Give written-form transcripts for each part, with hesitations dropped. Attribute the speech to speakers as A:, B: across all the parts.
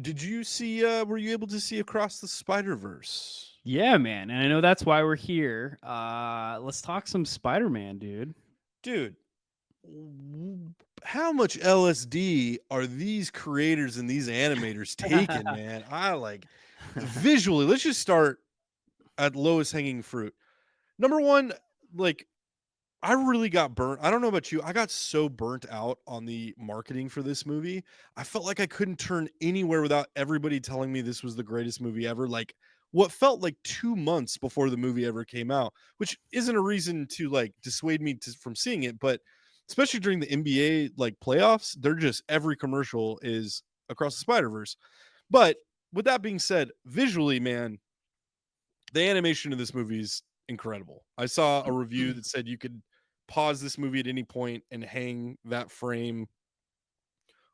A: did you see, were you able to see Across the Spider-Verse?
B: Yeah, man, and I know that's why we're here. Let's talk some Spider-Man, dude.
A: Dude, w how much LSD are these creators and these animators taking, man? I like visually, let's just start at lowest hanging fruit. Number 1, like, I really got burnt. I don't know about you. I got so burnt out on the marketing for this movie. I felt like I couldn't turn anywhere without everybody telling me this was the greatest movie ever. Like what felt like 2 months before the movie ever came out, which isn't a reason to like dissuade me from seeing it, but especially during the NBA like playoffs, they're just every commercial is Across the Spider-Verse. But with that being said, visually, man, the animation of this movie is incredible. I saw a review that said you could pause this movie at any point and hang that frame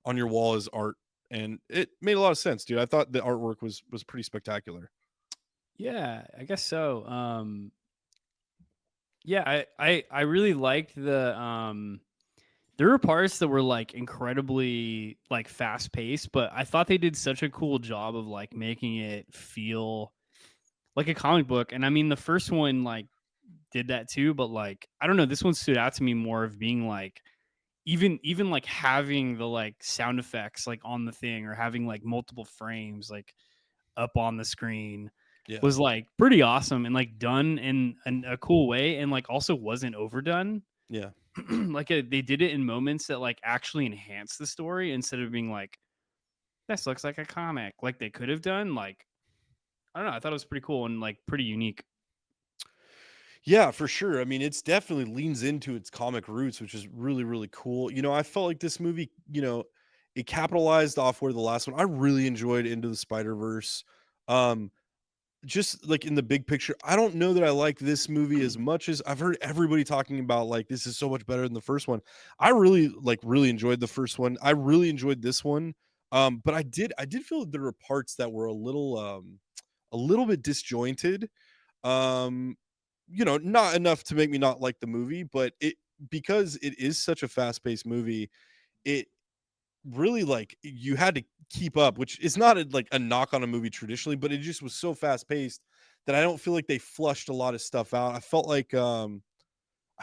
A: on your wall as art, and it made a lot of sense, dude. I thought the artwork was pretty spectacular.
B: Yeah, I guess so. Yeah, I really liked there were parts that were like incredibly like fast paced, but I thought they did such a cool job of like making it feel like a comic book. And I mean, the first one like did that too, but like I don't know, this one stood out to me more of being like even like having the like sound effects like on the thing or having like multiple frames like up on the screen
A: Yeah,
B: was like pretty awesome and like done in a cool way and like also wasn't overdone.
A: yeah,
B: Like they did it in moments that like actually enhance the story instead of being like this looks like a comic like they could have done. Like I don't know, I thought it was pretty cool and like pretty unique.
A: yeah, for sure. I mean, it's definitely leans into its comic roots, which is really really cool. I felt like this movie, it capitalized off where the last one. I really enjoyed Into the Spider Verse. Um, just like in the big picture, I don't know that I like this movie as much as I've heard everybody talking about like this is so much better than the first one. I really enjoyed the first one. I really enjoyed this one. But I did feel that there were parts that were a little bit disjointed. Um, not enough to make me not like the movie, but it because it is such a fast-paced movie, it really, like, you had to keep up, which is not a knock on a movie traditionally, but it just was so fast-paced that I don't feel like they flushed a lot of stuff out. I felt like what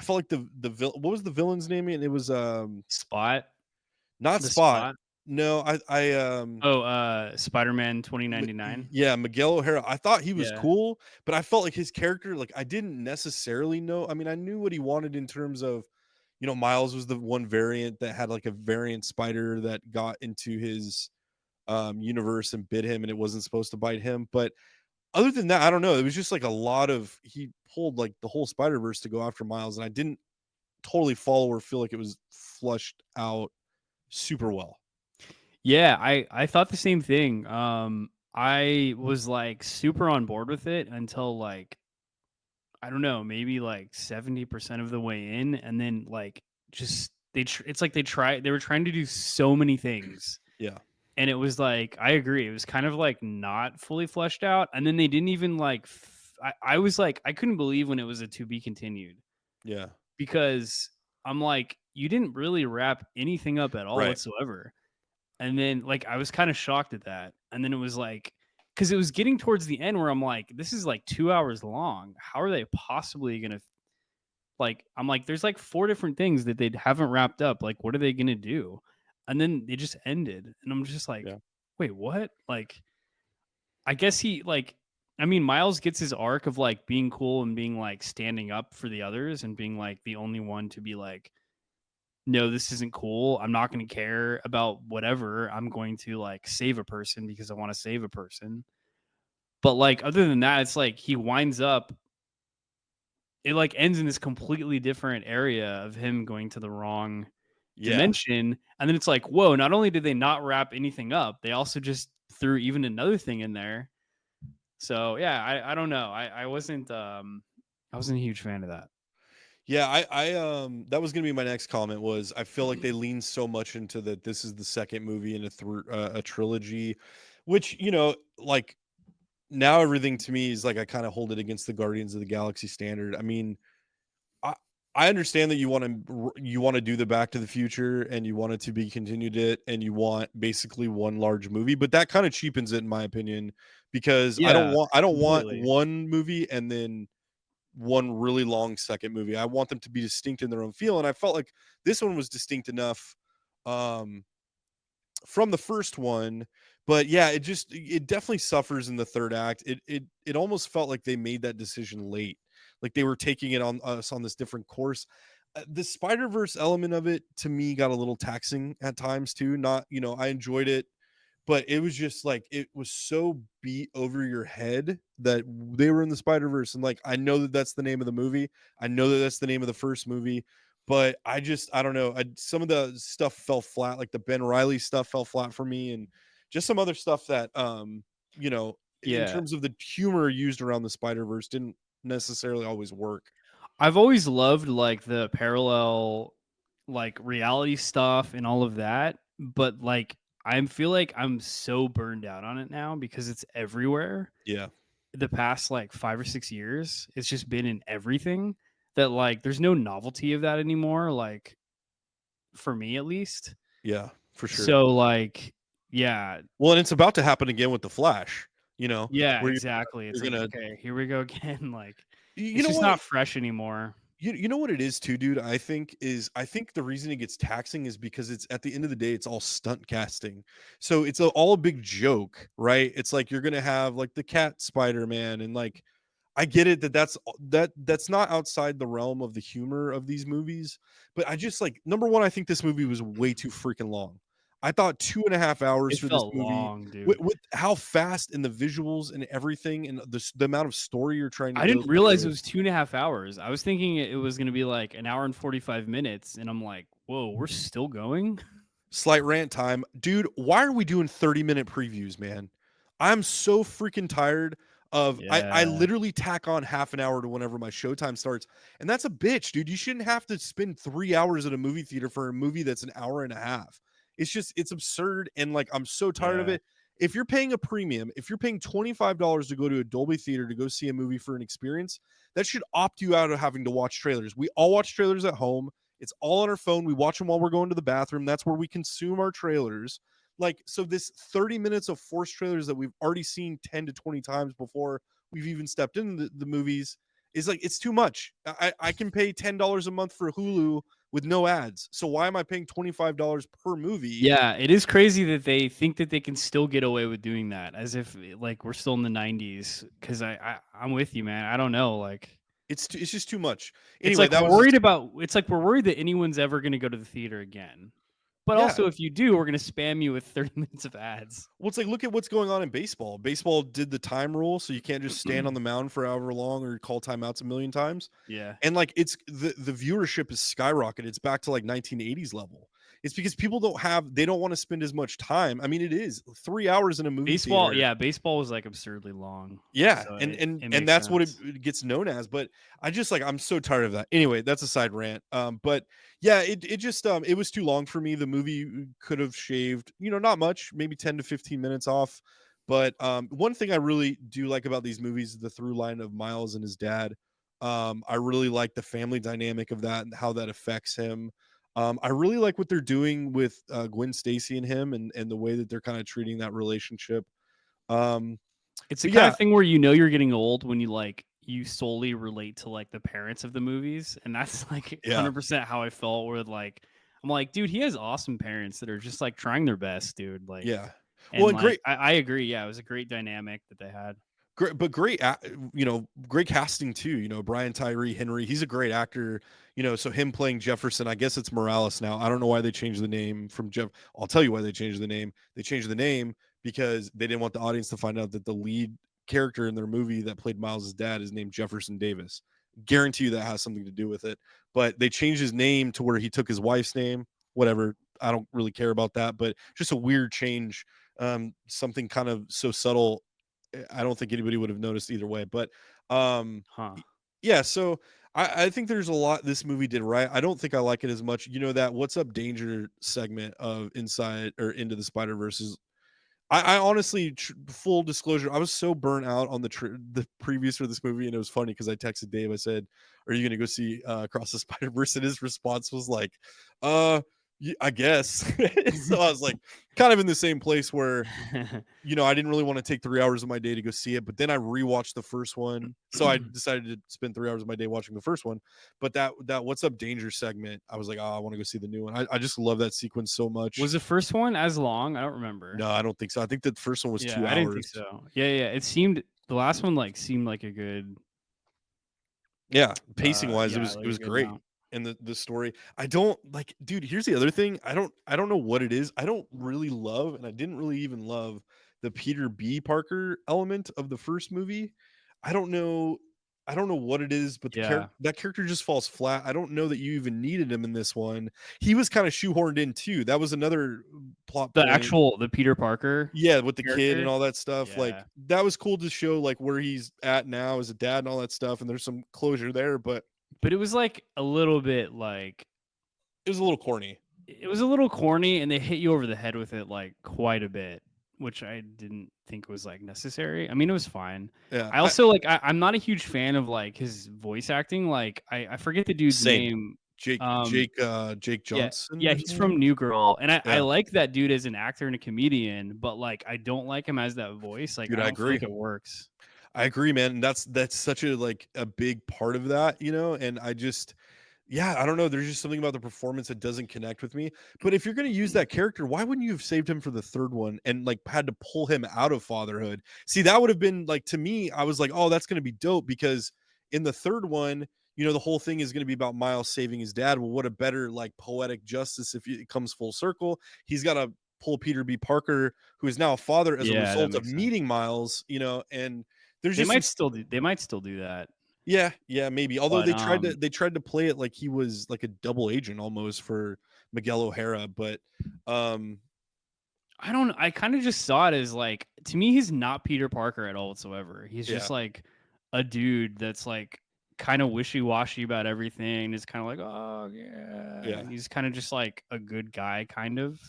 A: was the villain's name again? It was,
B: Spot,
A: not
B: the
A: Spot.
B: spot.
A: No,
B: Oh, Spider-Man 2099.
A: Yeah, Miguel O'Hara. I thought he was
B: Yeah.
A: cool, but I felt like his character, like, I didn't necessarily know. I mean, I knew what he wanted in terms of, Miles was the one variant that had, like, a variant spider that got into his universe and bit him and it wasn't supposed to bite him. But other than that, I don't know. It was just like a lot of he pulled like the whole Spider Verse to go after Miles, and I didn't totally follow or feel like it was flushed out super well.
B: Yeah, I thought the same thing. I was like super on board with it until like I don't know, maybe like 70% of the way in and then like just it's like they were trying to do so many things
A: Yeah,
B: and it was like I agree. It was kind of like not fully fleshed out and then they didn't even like I was like I couldn't believe when it was a to be continued
A: yeah,
B: because I'm like you didn't really wrap anything up at all
A: right.
B: whatsoever. And then, like, I was kinda shocked at that, and then it was like, because it was getting towards the end where I'm like, "This is, like, 2 hours long. How are they possibly gonna" like, I'm like, "There's, like, 4 different things that they haven't wrapped up, like, what are they gonna do?" And then they just ended, and I'm just like,
A: Yeah,
B: "Wait, what?" Like, I guess he like I mean, Miles gets his arc of, like, being cool and being, like, standing up for the others and being, like, the only one to be like, no, this isn't cool. I'm not going to care about whatever. I'm going to like save a person because I want to save a person. But like other than that, it's like he winds up it like ends in this completely different area of him going to the wrong
A: yeah.
B: dimension. And then it's like, whoa, not only did they not wrap anything up, they also just threw even another thing in there. So yeah, I don't know. I wasn't a huge fan of that.
A: Yeah, that was gonna be my next comment was I feel like they lean so much into that this is the second movie in a trilogy, which, like now everything to me is like I kind of hold it against the Guardians of the Galaxy standard. I mean, I understand that you want to do the Back to the Future and you want it to be continued it and you want basically one large movie, but that kind of cheapens it in my opinion because
B: Yeah,
A: I don't want
B: completely.
A: one movie and then one really long second movie. I want them to be distinct in their own feel, and I felt like this one was distinct enough um from the first one, but yeah, it definitely suffers in the third act. It almost felt like they made that decision late, like they were taking it on us on this different course. The Spider Verse element of it to me got a little taxing at times too. Not I enjoyed it, but it was just like it was so beat over your head that they were in the Spider Verse, and like I know that that's the name of the movie. I know that that's the name of the first movie, but I don't know. Some of the stuff fell flat, like the Ben Riley stuff fell flat for me, and just some other stuff that in
B: Yeah.
A: terms of the humor used around the Spider Verse didn't necessarily always work.
B: I've always loved like the parallel like reality stuff and all of that, but like I feel like I'm so burned out on it now because it's everywhere.
A: Yeah,
B: The past like 5 or 6 years, it's just been in everything that like there's no novelty of that anymore, like for me at least.
A: yeah, for sure.
B: So like yeah,
A: Well, and it's about to happen again with the Flash.
B: yeah,
A: Where
B: exactly.
A: you're
B: It's like,
A: gonna,
B: okay, here we go again. Like
A: you
B: it's
A: know
B: just
A: what?
B: not fresh anymore.
A: You know what it is too, dude? I think the reason it gets taxing is because it's at the end of the day, it's all stunt casting. So it's all a big joke, right? It's like you're gonna have like the cat Spider-Man and like I get it that that's not outside the realm of the humor of these movies, but I just like number one, I think this movie was way too freaking long. I thought 2.5 hours
B: It
A: for this
B: felt
A: movie
B: long, dude.
A: with how fast and the visuals and everything and the amount of story you're trying to
B: I
A: go
B: didn't realize it
A: through.
B: was 2.5 hours. I was thinking it was gonna be like an hour and 45 minutes, and I'm like, "Whoa, we're still going?"
A: Slight rant time. Dude, why are we doing 30-minute previews, man? I'm so freaking tired of I
B: Yeah.
A: literally tack on half an hour to whenever my showtime starts. And that's a bitch, dude. You shouldn't have to spend 3 hours at a movie theater for a movie that's an hour and a half. It's absurd. And like I'm so tired of
B: Yeah.
A: it. If you're paying a premium, if you're paying $25 to go to a Dolby theater to go see a movie for an experience, that should opt you out of having to watch trailers. We all watch trailers at home. It's all on our phone. We watch them while we're going to the bathroom. That's where we consume our trailers. Like, so this 30 minutes of forced trailers that we've already seen 10 to 20 times before we've even stepped into the movies is like, it's too much. I can pay $10 a month for Hulu with no ads. So why am I paying $25 per movie?
B: Yeah, it is crazy that they think that they can still get away with doing that as if like we're still in the 90s. Because I'm with you, man. I don't know. Like
A: It's just too much.
B: it's
A: Anyway,
B: like
A: that
B: we're
A: was
B: worried
A: just,
B: about it's like we're worried that anyone's ever gonna go to the theater again. But
A: yeah.
B: also if you do, we're gonna spam you with 30 minutes of ads.
A: Well, it's like look at what's going on in baseball. Baseball did the time rule, so you can't just stand on the mound for however long or call timeouts a million times.
B: Yeah.
A: And like it's the viewership is skyrocketed. It's back to like 1980s level. It's because people they don't want to spend as much time. I mean, it is 3 hours in a movie
B: Baseball,
A: theater.
B: yeah, baseball was like absurdly long.
A: Yeah,
B: So
A: and
B: it
A: and
B: makes
A: that's what
B: sense.
A: it gets known as. But I just like I'm so tired of that. Anyway, that's a side rant. But yeah, it just it was too long for me. The movie could have shaved, not much, maybe 10 to 15 minutes off. But one thing I really do like about these movies is the through line of Miles and his dad. I really like the family dynamic of that and how that affects him. I really like what they're doing with Gwen Stacy and him and the way that they're kind of treating that relationship. Um,
B: It's the
A: but
B: kind
A: yeah,
B: of thing where you know you're getting old when you solely relate to like the parents of the movies, and that's like
A: yeah.
B: 100% how I felt. Where like I'm like, dude, he has awesome parents that are just like trying their best, dude. Like,
A: Yeah. Well,
B: and
A: and
B: like
A: great,
B: I agree. Yeah, it was a great dynamic that they had.
A: but great, great casting too. Brian Tyree Henry, he's a great actor. So him playing Jefferson, I guess it's Morales now. I don't know why they changed the name from Jeff. I'll tell you why they changed the name. They changed the name because they didn't want the audience to find out that the lead character in their movie that played Miles' dad is named Jefferson Davis. Guarantee you that has something to do with it. But they changed his name to where he took his wife's name. Whatever. I don't really care about that, but just a weird change. Something kind of so subtle I don't think anybody would have noticed either way. But
B: Huh.
A: yeah, so I think there's a lot this movie did right. I don't think I like it as much. That What's Up Danger segment of Inside or Into the Spider Verse I honestly, full disclosure, I was so burnt out on the previews for this movie, and it was funny because I texted Dave. I said, "Are you gonna go see Across the Spider Verse?" And his response was like, "Uh, I guess." So I was like, kind of in the same place where I didn't really want to take 3 hours of my day to go see it, but then I rewatched the first one, so I decided to spend 3 hours of my day watching the first one. But that "What's Up Danger" segment, I was like, "Oh, I want to go see the new one." I just love that sequence so much.
B: Was the first one as long? I don't remember.
A: No, I don't think so. I think the first one was
B: Yeah,
A: two
B: I didn't think
A: hours.
B: so. Yeah, yeah. It seemed the last one like seemed like a good
A: Yeah, pacing wise, it
B: yeah,
A: was
B: like
A: it
B: a
A: was
B: good
A: great.
B: amount.
A: And the story, I don't like, dude, here's the other thing. I don't know what it is. I don't really love, and I didn't really even love the Peter B. Parker element of the first movie. I don't know. I don't know what it is, but
B: Yeah.
A: that character just falls flat. I don't know that you even needed him in this one. He was kind of shoehorned in too. That was another plot point.
B: The Peter Parker
A: Yeah, with the kid and
B: character?
A: all that stuff. Like
B: Yeah.
A: that was cool to show like where he's at now as a dad and all that stuff. And there's some closure there, but
B: But it was like a little bit like
A: it was a little corny.
B: it was a little corny and they hit you over the head with it like quite a bit, which I didn't think was like necessary. I mean, it was fine.
A: Yeah,
B: I also like I'm not a huge fan of like his voice acting. Like I forget the dude's
A: same.
B: name.
A: Jake
B: Um
A: Jake Jake
B: yeah.
A: Johnson
B: Yeah,
A: or
B: he's
A: something?
B: from New Girl. And I
A: Yeah,
B: like that dude as an actor and a comedian, but like I don't like him as that voice. Like
A: dude,
B: I
A: I
B: don't feel
A: agree.
B: like it works.
A: I agree, man. And that's such a like a big part of that, and I just yeah, I don't know. There's just something about the performance that doesn't connect with me. But if you're going to use that character, why wouldn't you have saved him for the third one and like had to pull him out of fatherhood? See, that would have been like to me, I was like, oh, that's going to be dope because in the third one, the whole thing is going to be about Miles saving his dad. Well, what a better like poetic justice if it comes full circle. He's got to pull Peter B. Parker, who is now a father as a
B: Yeah, that
A: result of
B: makes sense.
A: meeting Miles, and there's just some
B: They might still do that.
A: yeah, yeah, maybe. Although
B: But
A: they tried to play it like he was like a double agent almost for Miguel O'Hara, but um
B: I kind of just saw it as like to me he's not Peter Parker at all whatsoever. He's just
A: yeah,
B: like a dude that's like kind of wishy-washy about everything. Is kind of like, "Oh, yeah."
A: yeah,
B: He's kind of just like a good guy kind of.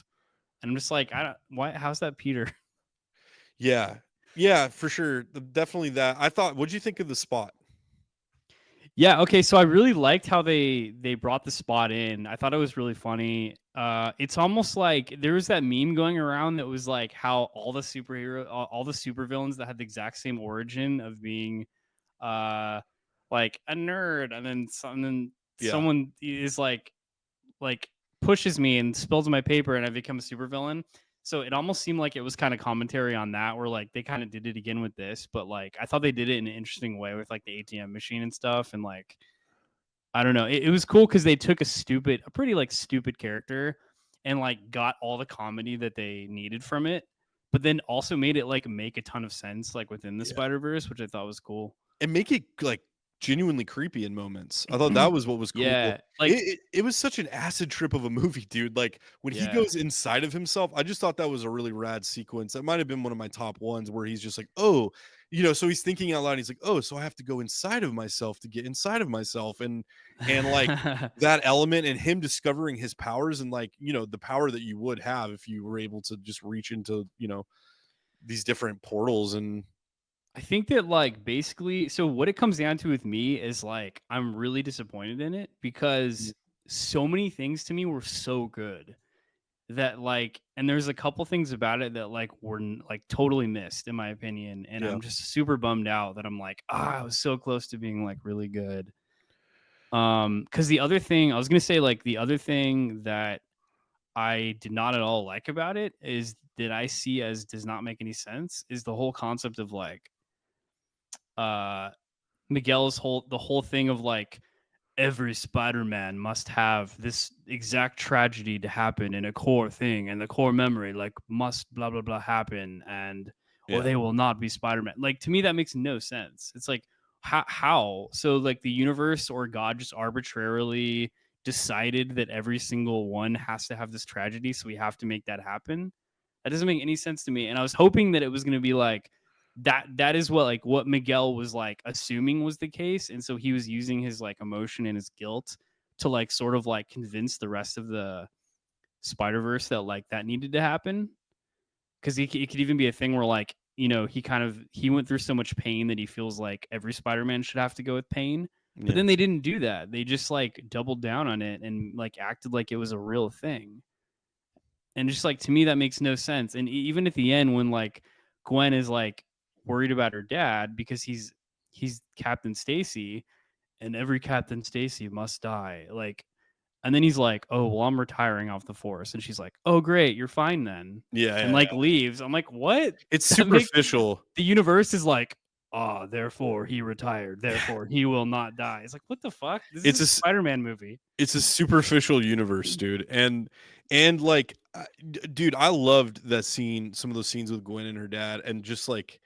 B: And I'm just like, I don't why how's that Peter?
A: yeah, yeah, for sure. Definitely that. I thought, what'd you think of the spot?
B: Yeah, okay, so I really liked how they brought the spot in. I thought it was really funny. It's almost like there was that meme going around that was like how all the supervillains that had the exact same origin of being uh like a nerd and then
A: Yeah,
B: someone is like pushes me and spills my paper and I become a supervillain. So it almost seemed like it was kind of commentary on that where like they kind of did it again with this, but like I thought they did it in an interesting way with like the ATM machine and stuff and like I don't know. It was cool because they took a pretty like stupid character and like got all the comedy that they needed from it, but then also made it like make a ton of sense like within the
A: yeah.
B: Spider Verse, which I thought was cool.
A: And make it like genuinely creepy in moments. I thought that was what was cool.
B: Yeah, like
A: It was such an acid trip of a movie, dude. Like when he
B: yeah.
A: goes inside of himself, I just thought that was a really rad sequence. That might have been one of my top ones where he's just like, oh, so he's thinking out loud. He's like, oh, so I have to go inside of myself to get inside of myself, and like that element and him discovering his powers and like the power that you would have if you were able to just reach into these different portals and
B: I think that like basically so what it comes down to with me is like I'm really disappointed in it because so many things to me were so good that like and there's a couple things about it that like were like totally missed in my opinion and
A: yeah,
B: I'm just super bummed out that I'm like I was so close to being like really good. Cuz the other thing I was going to say like the other thing that I did not at all like about it is that I see as does not make any sense is the whole concept of like uh Miguel's whole thing of like every Spider-Man must have this exact tragedy to happen in a core thing and the core memory like must blah blah blah happen and or
A: yeah,
B: they will not be Spider-Man. Like to me that makes no sense. It's like how? So like the universe or God just arbitrarily decided that every single one has to have this tragedy so we have to make that happen? That doesn't make any sense to me. And I was hoping that it was going to be like that is what like what Miguel was like assuming was the case. And so he was using his like emotion and his guilt to like sort of like convince the rest of the Spider-Verse that like that needed to happen. because it could even be a thing where like he went through so much pain that he feels like every Spider-Man should have to go with pain. But
A: Yeah.
B: then they didn't do that. They just like doubled down on it and like acted like it was a real thing. And just like to me, that makes no sense. And even at the end, when like Gwen is like worried about her dad because he's Captain Stacy, and every Captain Stacy must die. Like, and then he's like, "Oh, well, I'm retiring off the force," and she's like, "Oh, great, you're fine then,"
A: Yeah,
B: and
A: yeah,
B: like
A: yeah.
B: leaves. I'm like, "What?"
A: It's
B: That makes
A: superficial.
B: the universe is like, "Ah, therefore he retired.
A: Yeah.
B: Therefore he will not die." It's like, what the fuck? This is
A: It's
B: a
A: a
B: Spider-Man movie.
A: it's a superficial universe, dude. And like, dude, I loved that scene, some of those scenes with Gwen and her dad, and just like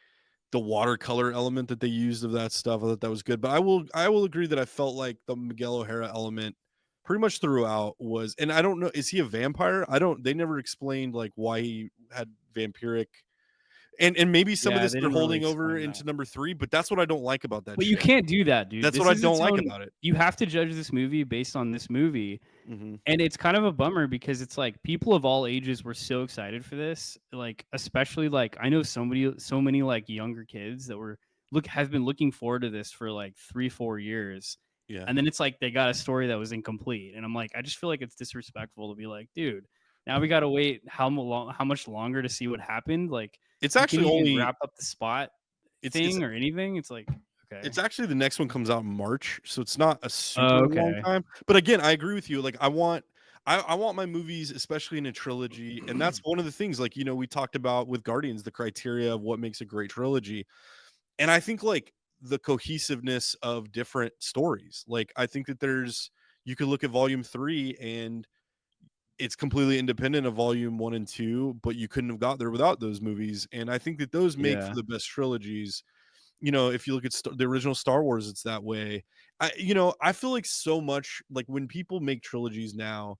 A: the watercolor element that they used of that stuff. I thought that was good. But I will agree that I felt like the Miguel O'Hara element pretty much throughout was, and I don't know, is he a vampire? I don't. They never explained like why he had vampiric. And maybe some of
B: Yeah,
A: this
B: they
A: they're
B: didn't really
A: holding over
B: explain that.
A: into number 3, but that's what I don't like about that
B: But you
A: shit.
B: can't do that, dude.
A: That's what
B: This
A: I
B: is
A: don't
B: its
A: like
B: own.
A: about it.
B: You have to judge this movie based on this movie.
A: Mhm.
B: And it's kind of a bummer because it's like people of all ages were so excited for this. Like, especially like I know so many like younger kids that have been looking forward to this for like 3-4 years.
A: Yeah.
B: And then it's like they got a story that was incomplete. And I'm like, I just feel like it's disrespectful to be like, dude, now we gotta wait how much longer to see what happened. Like
A: It's
B: you can
A: actually
B: even
A: only
B: wrap up the spot
A: it's
B: thing or anything. It's like, okay.
A: it's actually the next one comes out in March, so it's not a
B: Oh,
A: super long
B: okay.
A: time. But again, I agree with you. Like I want my movies, especially in a trilogy, and that's one of the things, like, we talked about with Guardians, the criteria of what makes a great trilogy. And I think like the cohesiveness of different stories. Like I think that you could look at volume 3 and it's completely independent of volume 1 and 2, but you couldn't have got there without those movies. And I think that those make for
B: Yeah.
A: the best trilogies. If you look at the original Star Wars, it's that way. I feel like so much like when people make trilogies now,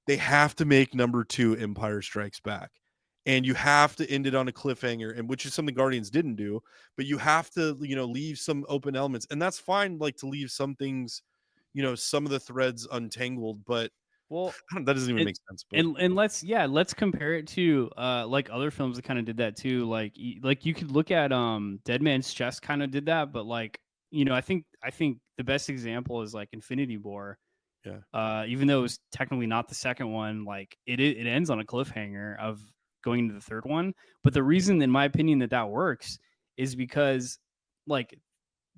A: they have to make number 2 Empire Strikes Back. And you have to end it on a cliffhanger, and which is something Guardians didn't do, but you have to, leave some open elements. And that's fine, like to leave some things, some of the threads untangled, but
B: Well,
A: that doesn't even
B: it
A: make sense. But
B: and let's compare it to like other films that kind of did that too. Like like you could look at Dead Man's Chest kind of did that, but like I think the best example is like Infinity War.
A: yeah,
B: Even though it was technically not the second one, like it ends on a cliffhanger of going into the third one. But the reason, in my opinion, that works is because like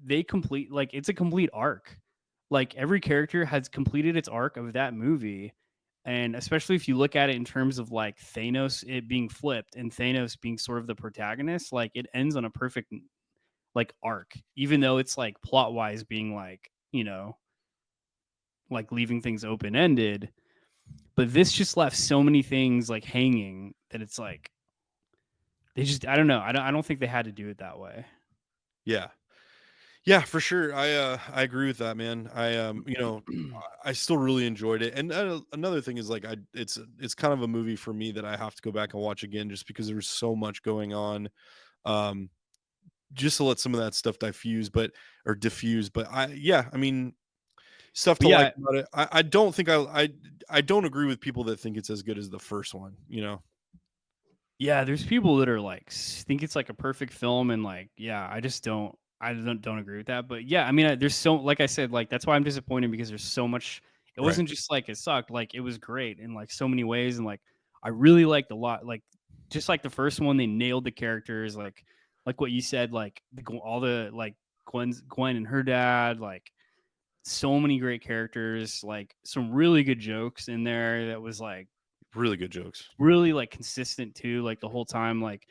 B: they complete like it's a complete arc. Like every character has completed its arc of that movie. And especially if you look at it in terms of like Thanos it being flipped and Thanos being sort of the protagonist, like it ends on a perfect like arc, even though it's like plot wise being like, like leaving things open ended. But this just left so many things like hanging that it's like they just I don't know. I don't think they had to do it that way.
A: yeah, yeah, for sure. I agree with that, man. I still really enjoyed it. And another thing is like it's kind of a movie for me that I have to go back and watch again just because there's so much going on. Um, just to let some of that stuff diffuse. But I mean, stuff
B: But
A: to like
B: yeah,
A: about it. I don't think I don't agree with people that think it's as good as the first one.
B: yeah, there's people that are like think it's like a perfect film, and like, yeah, I don't agree with that. But yeah, I mean, there's so like I said, like that's why I'm disappointed because there's so much. It
A: Right.
B: wasn't just like it sucked, like it was great in like so many ways, and like I really liked a lot. Like just like the first one, they nailed the characters, like what you said, like all the like Gwen and her dad, like so many great characters, like some really good jokes in there that was like
A: Really good jokes.
B: really like consistent too, like the whole time. Like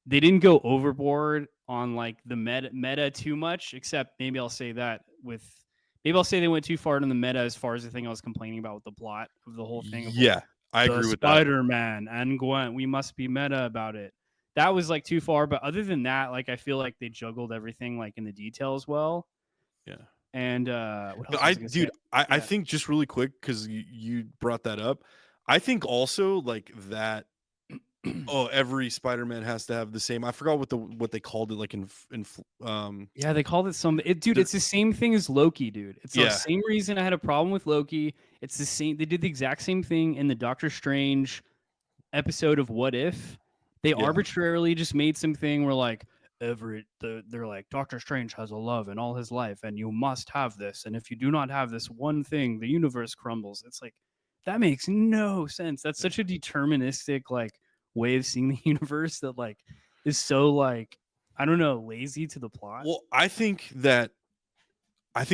B: they didn't go overboard on like the meta too much, except maybe I'll say they went too far in the meta as far as the thing I was complaining about with the plot of the whole thing of like
A: Yeah, I
B: the
A: agree with that.
B: Spider-Man and Gwen, we must be meta about it. That was like too far, but other than that, like I feel like they juggled everything like in the details well.
A: Yeah.
B: And what
A: But
B: else was I gonna say?
A: I
B: Yeah.
A: think just really quick because you brought that up. I think also like that. Oh, every Spider-Man has to have the same. I forgot what they called it, like
B: Yeah, they called it dude,
A: the
B: it's the same thing as Loki, dude. It's the
A: yeah,
B: same reason I had a problem with Loki. It's the same they did the exact same thing in the Doctor Strange episode of What If. They
A: Yeah.
B: arbitrarily just made something where like they're like Doctor Strange has a love in all his life, and you must have this, and if you do not have this one thing, the universe crumbles. It's like that makes no sense. That's such a deterministic like way of seeing the universe that like is so like I don't know lazy to the plot.
A: Well, I think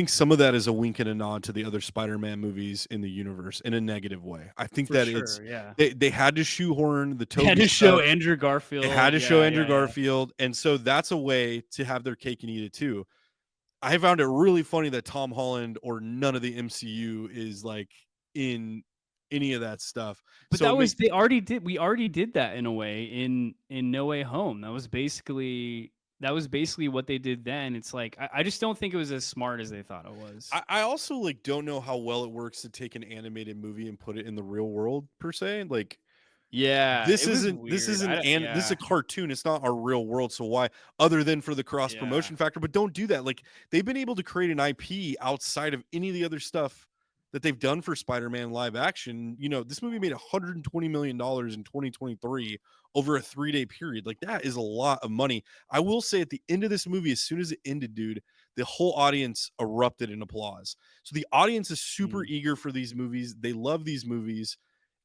A: some of that is a wink and a nod to the other Spider-Man movies in the universe in a negative way. I think
B: For
A: that it's
B: sure, yeah.
A: they had to shoehorn the
B: They had
A: Toby
B: to show
A: stuff.
B: Andrew
A: They had
B: Garfield.
A: to show
B: Yeah,
A: Andrew
B: yeah, yeah.
A: Garfield, and so that's a way to have their cake and eat it too. I found it really funny that Tom Holland or none of the MCU is like in any of that stuff.
B: But
A: So
B: that
A: it
B: was
A: makes
B: they already did we already did that in a way in No Way Home. That was basically what they did then. It's like I just don't think it was as smart as they thought it was.
A: I also like don't know how well it works to take an animated movie and put it in the real world per se. Like
B: Yeah, it was
A: this
B: weird.
A: isn't and this is
B: Yeah.
A: a cartoon. It's not our real world. So why other than for the cross
B: Yeah.
A: promotion factor, but don't do that. Like they've been able to create an IP outside of any of the other stuff that they've done for Spider-Man live action. You know, this movie made $120 million in 2023 over a 3-day period. Like that is a lot of money. I will say at the end of this movie, as soon as it ended, dude, the whole audience erupted in applause. So the audience is super
B: Mm.
A: eager for these movies. They love these movies.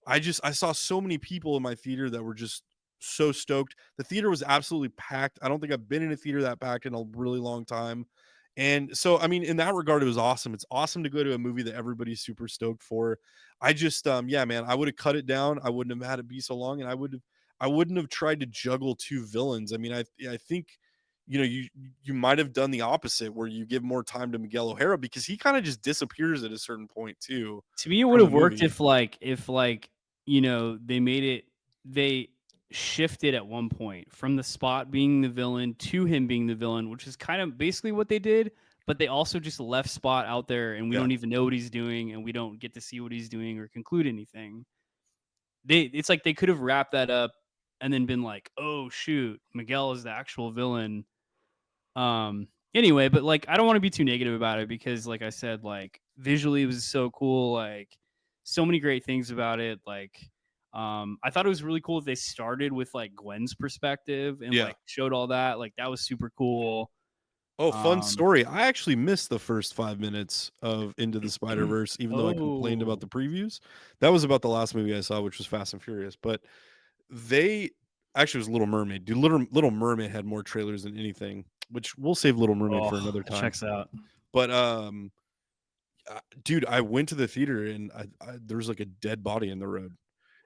A: I saw so many people in my theater that were just so stoked. The theater was absolutely packed. I don't think I've been in a theater that packed in a really long time. And so, I mean, in that regard, it was awesome. It's awesome to go to a movie that everybody's super stoked for. I just, yeah, man, I would have cut it down. I wouldn't have had it be so long, and I wouldn't have tried to juggle two villains. I mean, I think, you know, you might have done the opposite, where you give more time to Miguel O'Hara because he kind of just disappears at a certain point too
B: To me, it would
A: from the
B: have worked
A: movie.
B: if like you know they made it they shifted at one point from the Spot being the villain to him being the villain, which is kind of basically what they did. But they also just left Spot out there, and we
A: Yeah.
B: don't even know what he's doing, and we don't get to see what he's doing or conclude anything. It's like they could have wrapped that up and then been like, "Oh shoot, Miguel is the actual villain." Anyway, but like I don't want to be too negative about it because like I said, like visually it was so cool, like so many great things about it. Like I thought it was really cool if they started with like Gwen's perspective and
A: Yeah.
B: like showed all that. Like that was super cool.
A: Oh, fun
B: Um
A: story. I actually missed the first 5 minutes of Into the Spider-Verse, even though I complained about
B: oh,
A: the previews. That was about the last movie I saw, which was Fast and Furious. But they actually it was Little Mermaid. Dude, Little Mermaid had more trailers than anything, which we'll save Little Mermaid
B: oh,
A: for another
B: that
A: time.
B: checks out.
A: But dude, I went to the theater and there was like a dead body in the road.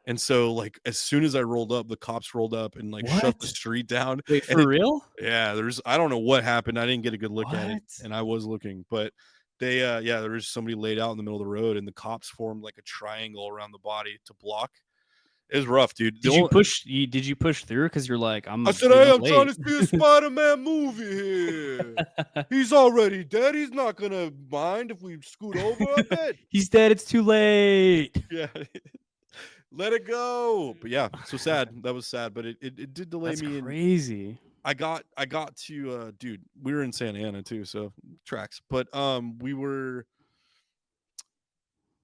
A: And so like as soon as I rolled up, the cops rolled up and like shut the
B: What?
A: street down.
B: Wait,
A: And
B: for real?
A: yeah, there's I don't know what happened. I didn't get a good look at it,
B: What?
A: and I was looking, but they yeah, there was somebody laid out in the middle of the road, and the cops formed like a triangle around the body to block. It was rough, dude. The only
B: Did you push through because you're like
A: I
B: I'm
A: said,
B: getting
A: "Hey,
B: up
A: I'm trying
B: late?
A: to see a Spider-Man movie here. He's already dead. He's not gonna mind if we scoot over a bit."
B: He's dead. It's too late.
A: Yeah, let it go. But yeah, so sad. That was sad, but it did delay
B: That's
A: me in
B: crazy.
A: I got to dude, we were in Santa Ana too, so tracks. But we were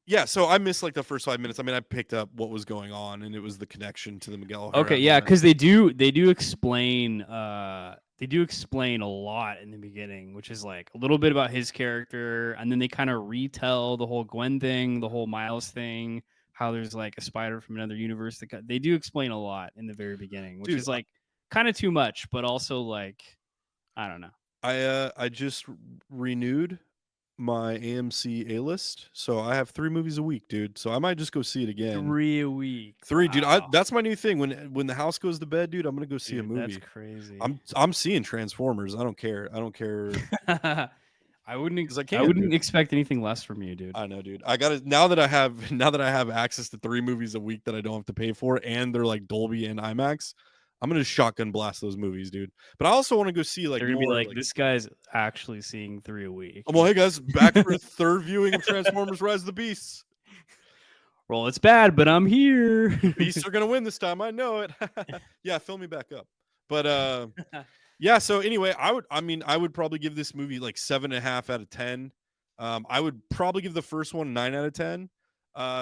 A: yeah, so I missed like the first 5 minutes. I mean, I picked up what was going on and it was the connection to the Miguel O'Hara
B: Okay,
A: and all
B: yeah,
A: that.
B: because they do explain a lot in the beginning, which is like a little bit about his character, and then they kind of retell the whole Gwen thing, the whole Miles thing, how there's like a spider from another universe. They do explain a lot in the very beginning, which
A: Dude,
B: is like kind of too much, but also like I don't know.
A: I just renewed my AMC A list. So I have 3 movies a week, dude. So I might just go see it again.
B: 3 a week.
A: 3, dude.
B: Wow.
A: That's my new thing. When the house goes to bed, dude, I'm gonna go see a
B: Dude, that's
A: movie.
B: crazy.
A: I'm seeing Transformers. I don't care. I don't care because I
B: I
A: can,
B: wouldn't
A: dude.
B: expect anything less from you, dude.
A: I know, dude. I gotta now that I have now that I have access to 3 movies a week that I don't have to pay for, and they're like Dolby and IMAX. I'm gonna shotgun blast those movies, dude. But I also want to go see like
B: They're gonna be
A: more
B: like,
A: like
B: "This guy's actually seeing 3 a
A: well,
B: week."
A: hey guys, back for a third viewing of Transformers: Rise of the Beasts.
B: Well, it's bad, but I'm here.
A: Beasts are gonna win this time. I know it. Yeah, fill me back up. But yeah. So anyway, I would probably give this movie like 7.5 out of 10. I would probably give the first one 9 out of 10.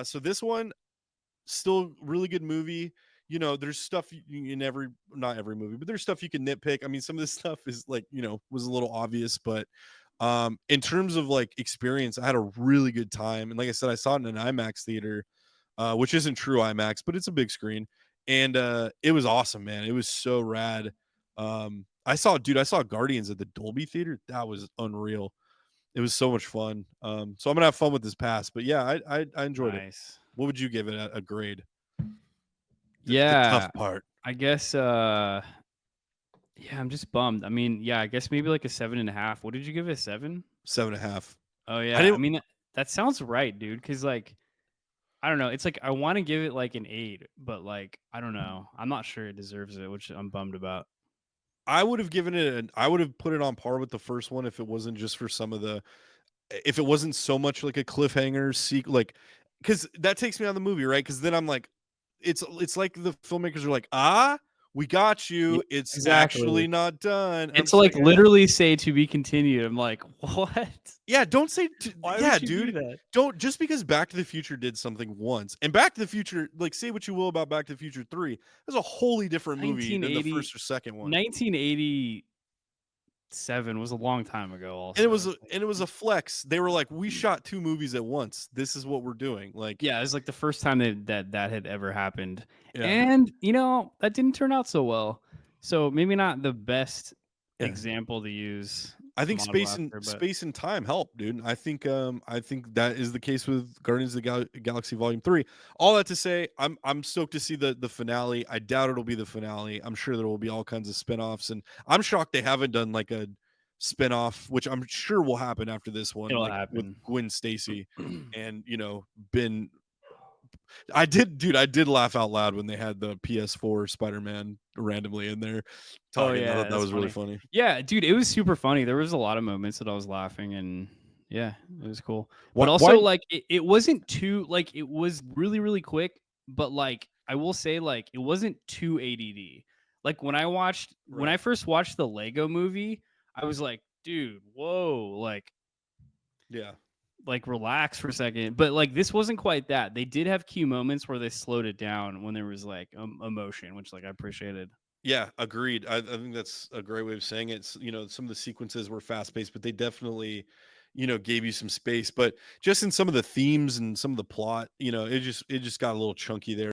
A: So this one still really good movie. there's stuff in every not every movie, but there's stuff you can nitpick. I mean, some of this stuff is like, was a little obvious, but in terms of like experience, I had a really good time. And like I said, I saw it in an IMAX theater, which isn't true IMAX, but it's a big screen. And it was awesome, man. It was so rad. I saw Guardians at the Dolby Theater. That was unreal. It was so much fun. So I'm gonna have fun with this pass. But yeah, I enjoyed it.
B: Nice.
A: What would you give it a grade? The tough
B: Yeah,
A: part.
B: I guess. Yeah, I'm just bummed. I mean, yeah, I guess maybe like a 7.5. What did you give it? A 7?
A: 7.5.
B: Oh
A: I
B: yeah, I
A: didn't
B: mean that sounds right, dude. Because like I don't know, it's like I want to give it like an 8, but like I don't know, I'm not sure it deserves it, which I'm bummed about.
A: I would have given it I would have put it on par with the first one if it wasn't just for some of the if it wasn't so much like a cliffhanger like because that takes me out of the movie, right? Because then I'm like, it's like the filmmakers are like, we got
B: Yeah,
A: you. It's
B: exactly.
A: actually not done. And I'm
B: It's
A: just
B: like
A: like,
B: literally say to be continued. I'm like, what?
A: yeah, don't say,
B: Why
A: yeah,
B: would you do
A: dude.
B: that?
A: Don't just because Back to the Future did something once, and Back to the Future, like, say what you will about Back to the Future 3, that's a wholly different movie than the
B: 1980,
A: first or second one.
B: 1987 was a long time ago.
A: And
B: Also, it's
A: it was a flex. They were like, we shot two movies at once. This is what we're doing. Like,
B: yeah, it was like the first time that had ever happened,
A: yeah,
B: and that didn't turn out so well. So maybe not the best
A: yeah.
B: example to use
A: I think
B: Modern Blaster, but
A: space and time help, dude. I think that is the case with Guardians of the Galaxy Volume 3. All that to say, I'm stoked to see the finale. I doubt it'll be the finale. I'm sure there will be all kinds of spin-offs, and I'm shocked they haven't done like a spin-off, which I'm sure will happen after this one,
B: it'll
A: like with
B: happen.
A: Gwen Stacy and Ben. I did laugh out loud when they had the PS4 Spider-Man randomly in there
B: Oh
A: talking. I
B: yeah,
A: thought that
B: that's
A: was really
B: funny.
A: funny.
B: Yeah, dude, it was super funny. There was a lot of moments that I was laughing, and yeah, it was cool. But also,
A: Why
B: like, it wasn't too like it was really really quick, but like I will say, like it wasn't too ADD. Like when
A: right.
B: I first watched the Lego Movie, I was like, dude, whoa,
A: Yeah.
B: like relax for a second. But like this wasn't quite that. They did have key moments where they slowed it down when there was like emotion, which like I appreciated.
A: Yeah, agreed. I think that's a great way of saying it. Some of the sequences were fast paced, but they definitely, gave you some space. But just in some of the themes and some of the plot, it just got a little chunky there.